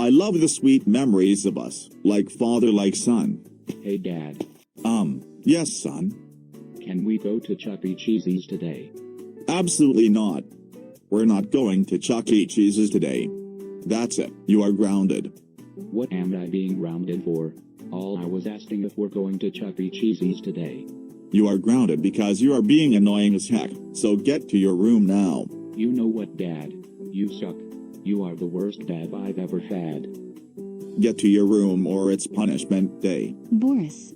I love the sweet memories of us, like father like son. Hey Dad, Yes son. can we go to Chuck E. Cheese's today? Absolutely not. We're not going to Chuck E. Cheese's today. That's it, you are grounded. What am I being grounded for? All I was asking if we're going to Chuck E. Cheese's today. You are grounded because you are being annoying as heck, so get to your room now. You know what, Dad? You suck. You are the worst dad I've ever had. Get to your room or it's punishment day. Boris.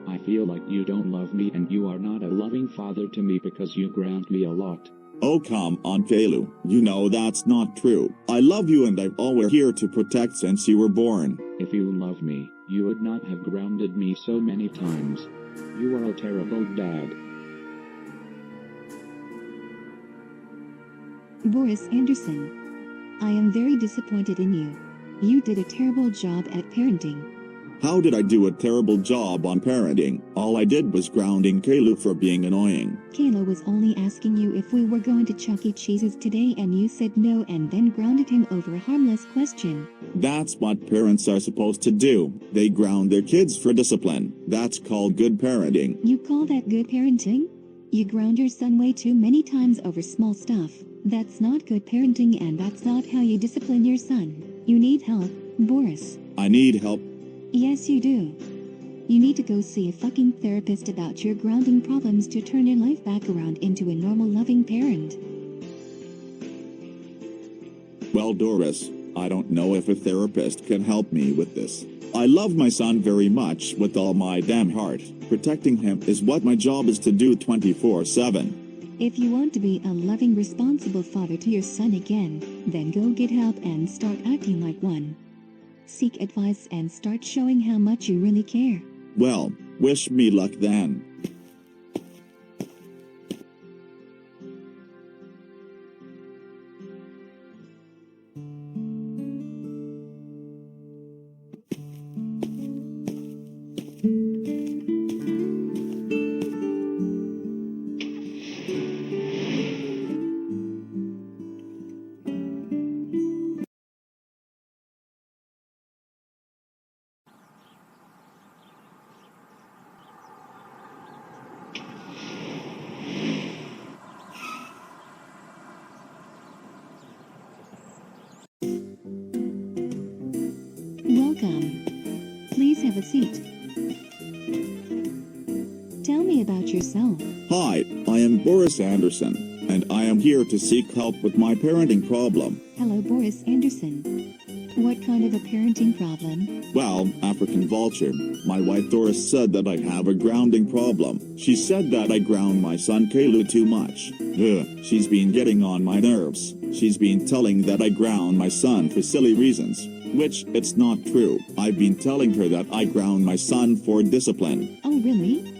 I feel like you don't love me and you are not a loving father to me because you ground me a lot. Oh come on Caillou, you know that's not true. I love you and I'm always here to protect since you were born. If you love me, you would not have grounded me so many times. You are a terrible dad. Boris Anderson. I am very disappointed in you. You did a terrible job at parenting. How did I do a terrible job on parenting? All I did was grounding Caillou for being annoying. Caillou was only asking you if we were going to Chuck E. Cheese's today and you said no and then grounded him over a harmless question. That's what parents are supposed to do. They ground their kids for discipline. That's called good parenting. You call that good parenting? You ground your son way too many times over small stuff. That's not good parenting and that's not how you discipline your son. You need help, Boris. I need help. Yes you do. You need to go see a fucking therapist about your grounding problems to turn your life back around into a normal loving parent. Well Doris, I don't know if a therapist can help me with this. I love my son very much with all my damn heart. Protecting him is what my job is to do 24/7. If you want to be a loving responsible father to your son again, then go get help and start acting like one. Seek advice and start showing how much you really care. Well, wish me luck then. Welcome. Please have a seat. Tell me about yourself. Hi, I am Boris Anderson, and I am here to seek help with my parenting problem. Hello, Boris Anderson. What kind of a parenting problem? Well, African vulture, my wife Doris said that I have a grounding problem. She said that I ground my son Caillou too much. She's been getting on my nerves. She's been telling that I ground my son for silly reasons, which it's not true. I've been telling her that I ground my son for discipline. Oh, really?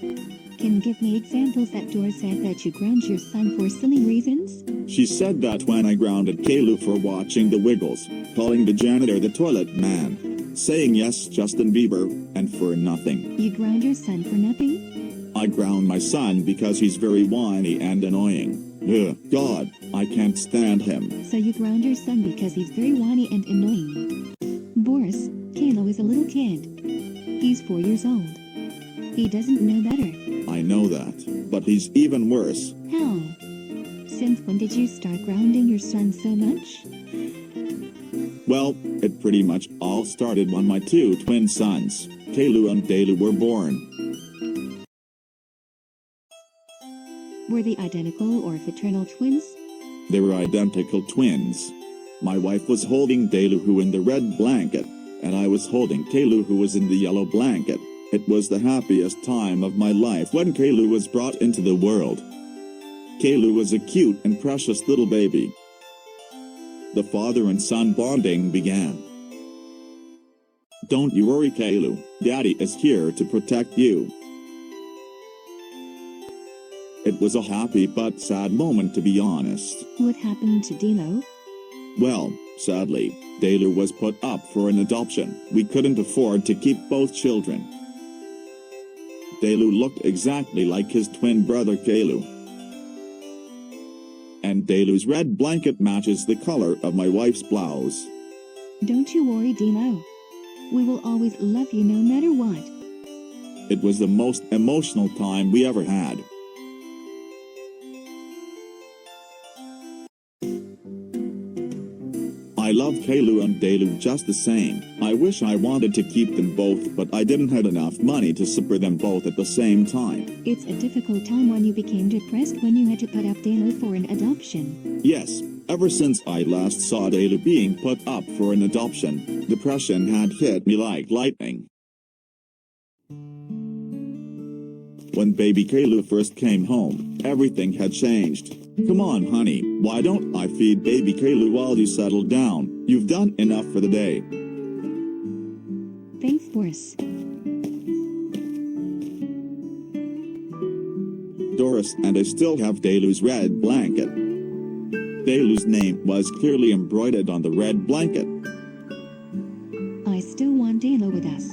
Can you give me examples that Doris said that you ground your son for silly reasons? She said that when I grounded Caillou for watching the Wiggles, calling the janitor the toilet man, saying yes Justin Bieber, and for nothing. You ground your son for nothing? I ground my son because he's very whiny and annoying. God, I can't stand him. So you ground your son because he's very whiny and annoying. Boris, Caillou is a little kid. He's 4 years old. He doesn't know better. I know that, but he's even worse. How? Since when did you start grounding your son so much? Well, it pretty much all started when my two twin sons, Caillou and Caillou, were born. Were they identical or fraternal twins? They were identical twins. My wife was holding Caillou who in the red blanket, and I was holding Caillou who was in the yellow blanket. It was the happiest time of my life when Caillou was brought into the world. Caillou was a cute and precious little baby. The father and son bonding began. Don't you worry, Caillou. Daddy is here to protect you. It was a happy but sad moment, to be honest. What happened to Dilo? Well, sadly, Caillou was put up for an adoption. We couldn't afford to keep both children. Caillou looked exactly like his twin brother Caillou. And Cailou's red blanket matches the color of my wife's blouse. Don't you worry, Dino. We will always love you no matter what. It was the most emotional time we ever had. I love Caillou and Caillou just the same. I wish I wanted to keep them both, but I didn't have enough money to support them both at the same time. It's a difficult time when you became depressed when you had to put up Caillou for an adoption. Yes, ever since I last saw Caillou being put up for an adoption, depression had hit me like lightning. When baby Caillou first came home, everything had changed. Come on, honey, why don't I feed baby Caillou while you settle down? You've done enough for the day. Thanks, Boris. Doris and I still have Cailou's red blanket. Cailou's name was clearly embroidered on the red blanket. I still want Caillou with us.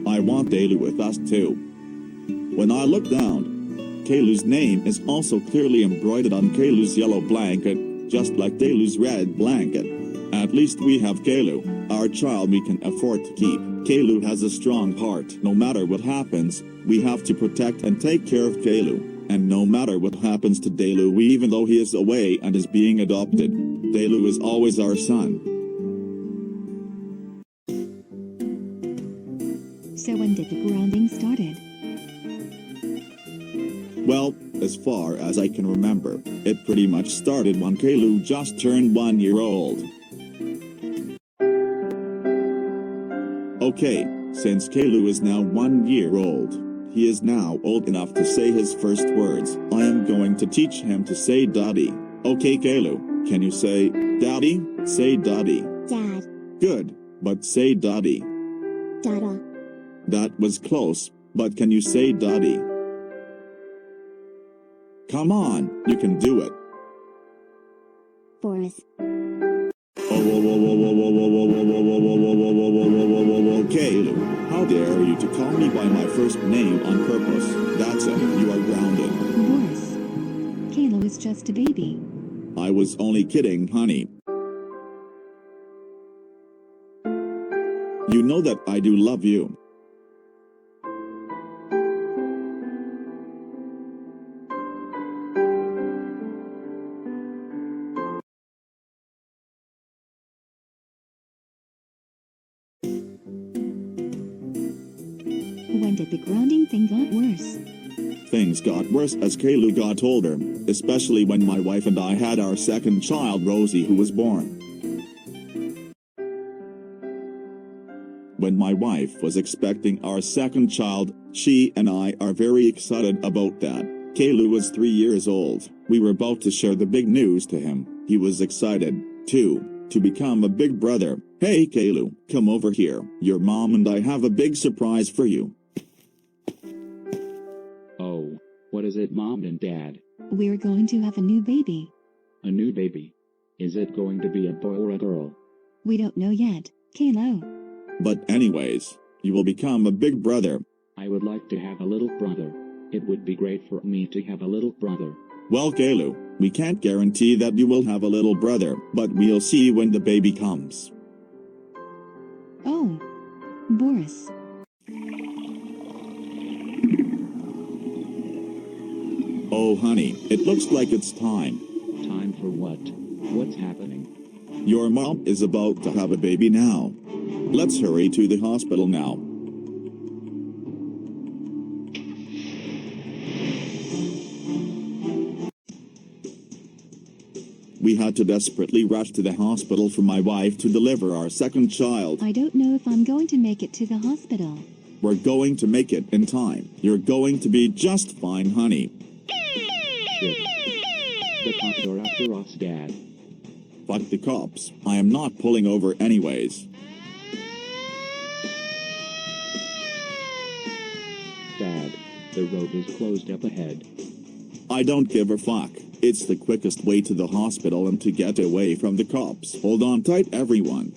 I want Caillou with us too. When I look down, Cailou's name is also clearly embroidered on Cailou's yellow blanket, just like Cailou's red blanket. At least we have Caillou, our child we can afford to keep. Caillou has a strong heart. No matter what happens, we have to protect and take care of Caillou. And no matter what happens to Caillou, even though he is away and is being adopted, Caillou is always our son. So when did the grounding started? Well, as far as I can remember, it pretty much started when Caillou just turned 1 year old. Okay, since Caillou is now 1 year old, he is now old enough to say his first words. I am going to teach him to say Daddy. Okay, Caillou, can you say Daddy? Say Daddy. Dad. Good, but say Daddy. Dada. That was close, but can you say Daddy? Come on, you can do it. Boris. Caillou, how dare you to call me by my first name on purpose? That's it, you are grounded. Boris. Caillou is just a baby. I was only kidding, honey. You know that I do love you. When did the grounding thing got worse? Things got worse as Caillou got older, especially when my wife and I had our second child, Rosie, who was born. When my wife was expecting our second child, she and I are very excited about that. Caillou was 3 years old. We were about to share the big news to him. He was excited, too, to become a big brother. Hey Caillou, come over here. Your mom and I have a big surprise for you. Oh, what is it, Mom and Dad? We're going to have a new baby. A new baby? Is it going to be a boy or a girl? We don't know yet, Caillou. But anyways, you will become a big brother. I would like to have a little brother. It would be great for me to have a little brother. Well, Caillou, we can't guarantee that you will have a little brother, but we'll see when the baby comes. Oh. Boris. Oh honey, it looks like it's time. Time for what? What's happening? Your mom is about to have a baby now. Let's hurry to the hospital now. We had to desperately rush to the hospital for my wife to deliver our second child. I don't know if I'm going to make it to the hospital. We're going to make it in time. You're going to be just fine, honey. Shit. The cops are after us, Dad. Fuck the cops. I am not pulling over anyways. Dad, the road is closed up ahead. I don't give a fuck. It's the quickest way to the hospital and to get away from the cops. Hold on tight, everyone.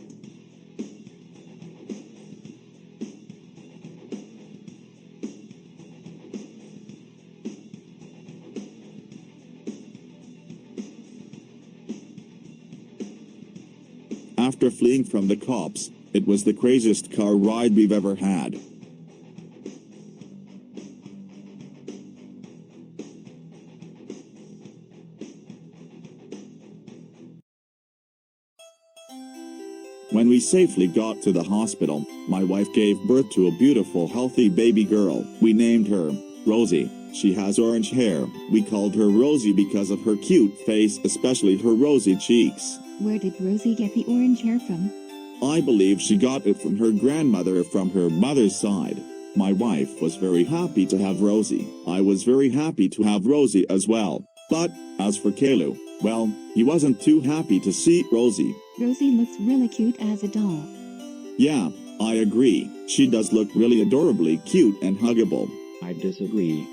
After fleeing from the cops, it was the craziest car ride we've ever had. When we safely got to the hospital, my wife gave birth to a beautiful, healthy baby girl. We named her Rosie. She has orange hair. We called her Rosie because of her cute face, especially her rosy cheeks. Where did Rosie get the orange hair from? I believe she got it from her grandmother from her mother's side. My wife was very happy to have Rosie. I was very happy to have Rosie as well. But, as for Caillou, well, he wasn't too happy to see Rosie. Rosie looks really cute as a doll. Yeah, I agree. She does look really adorably cute and huggable. I disagree.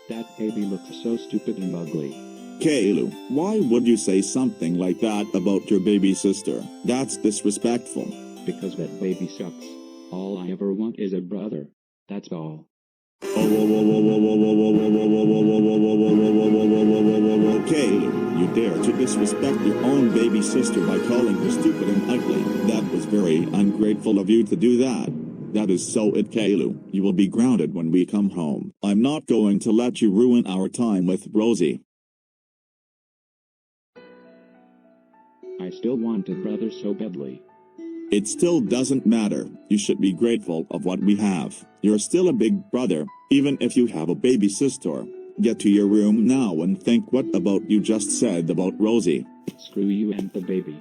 That baby looks so stupid and ugly. Caillou, why would you say something like that about your baby sister? That's disrespectful. Because that baby sucks. All I ever want is a brother. That's all. Caillou, you dare to disrespect your own baby sister by calling her stupid and ugly. That was very ungrateful of you to do that. That is so it, Caillou. You will be grounded when we come home. I'm not going to let you ruin our time with Rosie. I still want a brother so badly. It still doesn't matter. You should be grateful of what we have. You're still a big brother, even if you have a baby sister. Get to your room now and think what about you just said about Rosie. Screw you and the baby.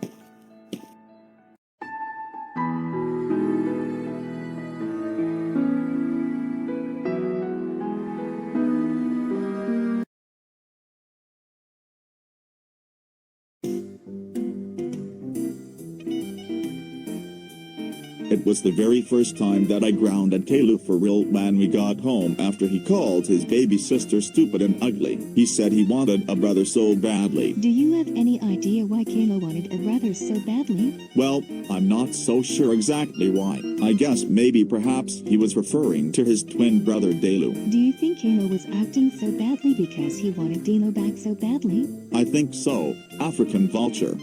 It was the very first time that I grounded Caillou for real when we got home after he called his baby sister stupid and ugly. He said he wanted a brother so badly. Do you have any idea why Caillou wanted a brother so badly? Well, I'm not so sure exactly why. I guess maybe perhaps he was referring to his twin brother Caillou. Do you think Caillou was acting so badly because he wanted Dino back so badly? I think so. African vulture.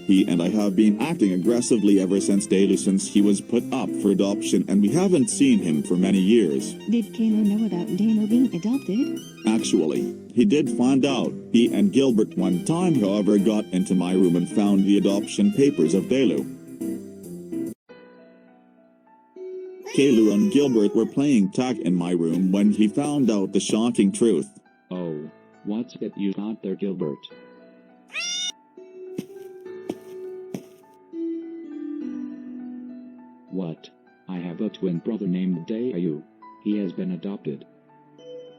He and I have been acting aggressively ever since he was put up for adoption, and we haven't seen him for many years. Did Caillou know about Dino being adopted? Actually, he did find out. He and Gilbert one time, however, got into my room and found the adoption papers of Caillou. Caillou and Gilbert were playing tag in my room when he found out the shocking truth. Oh, what's that you got there, Gilbert? What? I have a twin brother named Caillou. He has been adopted.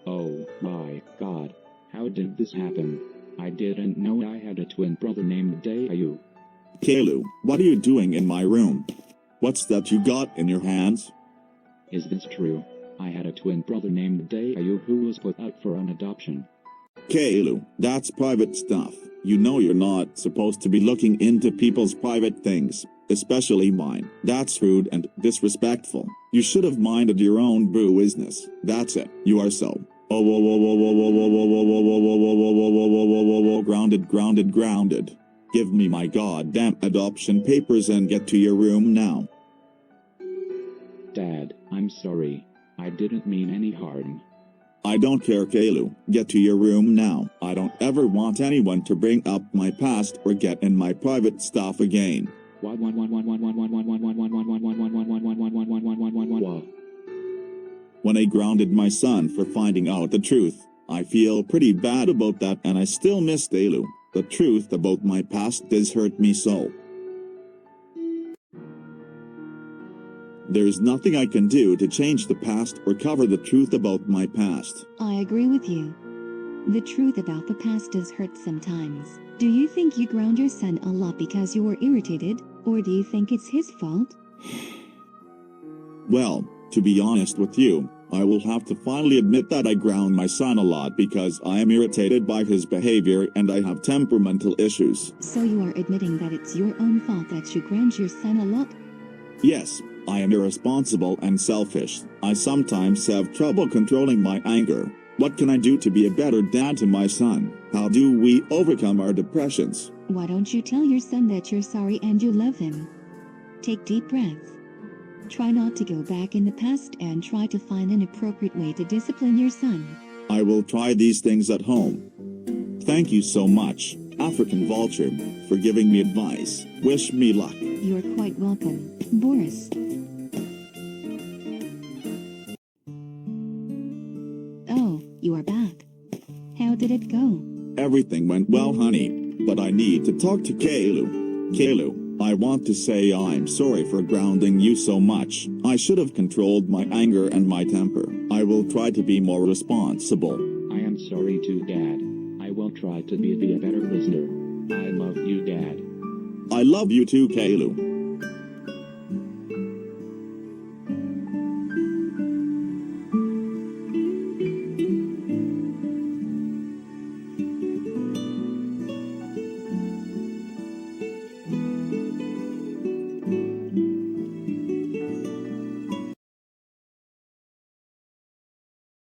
Oh my god, how did this happen? I didn't know I had a twin brother named Caillou. Caillou, what are you doing in my room? What's that you got in your hands? Is this true? I had a twin brother named Caillou who was put up for an adoption. Caillou, that's private stuff. You know you're not supposed to be looking into people's private things, especially mine. That's rude and disrespectful. You should have minded your own business. That's it. You are so. Grounded. Give me my goddamn adoption papers and get to your room now. Dad, I'm sorry. I didn't mean any harm. I don't care, Caillou. Get to your room now. I don't ever want anyone to bring up my past or get in my private stuff again. When I grounded my son for finding out the truth, I feel pretty bad about that, and I still miss Caillou. The truth about my past does hurt me so. There's nothing I can do to change the past or cover the truth about my past. I agree with you. The truth about the past does hurt sometimes. Do you think you ground your son a lot because you were irritated, or do you think it's his fault? Well, to be honest with you, I will have to finally admit that I ground my son a lot because I am irritated by his behavior and I have temperamental issues. So you are admitting that it's your own fault that you ground your son a lot? Yes, I am irresponsible and selfish. I sometimes have trouble controlling my anger. What can I do to be a better dad to my son? How do we overcome our depressions? Why don't you tell your son that you're sorry and you love him? Take deep breaths. Try not to go back in the past and try to find an appropriate way to discipline your son. I will try these things at home. Thank you so much, African Vulture, for giving me advice. Wish me luck. You're quite welcome, Boris. Oh, you are back. How did it go? Everything went well, honey, but I need to talk to Caillou. Caillou, I want to say I'm sorry for grounding you so much. I should have controlled my anger and my temper. I will try to be more responsible. I am sorry too, Dad. I will try to be a better listener. I love you, Dad. I love you too, Caillou.